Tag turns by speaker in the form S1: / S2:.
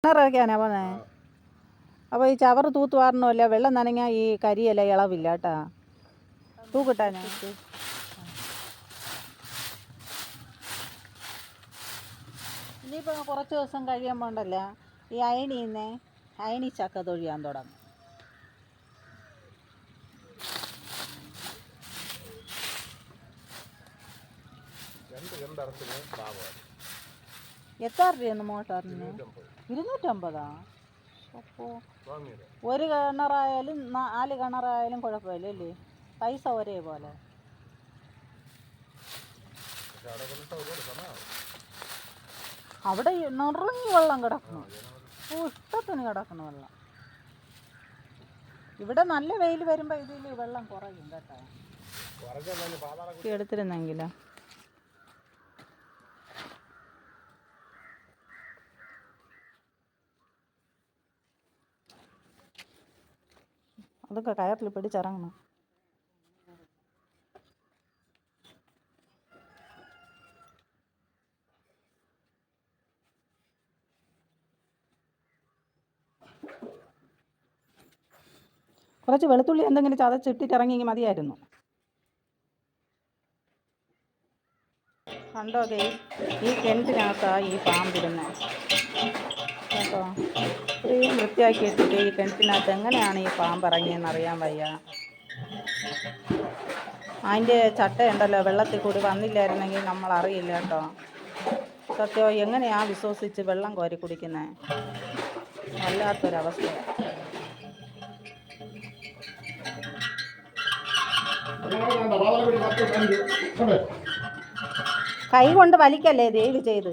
S1: കിണറൊക്കെയാണോ പോന്നെ? അപ്പോൾ ഈ ചവറ് തൂത്തുവാറണമല്ല, വെള്ളം നനഞ്ഞാൽ ഈ കരിയല്ല ഇളവില്ല കേട്ടാ. തൂക്കിട്ടാനാ ഇനിയിപ്പോൾ കുറച്ച് ദിവസം കഴിയുമ്പോൾ ഉണ്ടല്ലോ ഈ അയനി ചക്ക തൊഴിയാൻ തുടങ്ങും. എത്ര രൂപയാണ് മോട്ടറിന്? 250. അപ്പോൾ ഒരു കിണറായാലും 4 കിണറായാലും കുഴപ്പമില്ല അല്ലേ? പൈസ ഒരേപോലെ. അവിടെ നിറഞ്ഞ് വെള്ളം കിടക്കണം, ഇഷ്ടത്തിന് കിടക്കണം വെള്ളം. ഇവിടെ നല്ല വെയിൽ വരുമ്പോൾ ഇതിൽ വെള്ളം കുറയും കേട്ടോ. എടുത്തിരുന്നെങ്കിലോ. അതൊക്കെ കയറിൽ പിടിച്ചിറങ്ങണം. കുറച്ച് വെളുത്തുള്ളി എന്തെങ്കിലും ചതച്ചിട്ടിട്ടിറങ്ങി മതിയായിരുന്നു. കണ്ടോ ഈ കിണറ്റിനകത്താണ് ഈ പാമ്പിടുന്നത് കേട്ടോ. ഇത്രയും വൃത്തിയാക്കി ഇട്ടിട്ട് ഈ കിണറ്റിനകത്ത് എങ്ങനെയാണ് ഈ പാമ്പ് ഇറങ്ങിയെന്ന് അറിയാൻ വയ്യ. അതിൻ്റെ ചട്ടയുണ്ടല്ലോ വെള്ളത്തിൽ കൂടി വന്നില്ലായിരുന്നെങ്കിൽ നമ്മൾ അറിയില്ല കേട്ടോ. സത്യം, എങ്ങനെയാണ് വിശ്വസിച്ച് വെള്ളം കോരി കുടിക്കുന്നത്? വല്ലാത്തൊരവസ്ഥ. കൈ കൊണ്ട് വലിക്കല്ലേ ദയവ് ചെയ്ത്.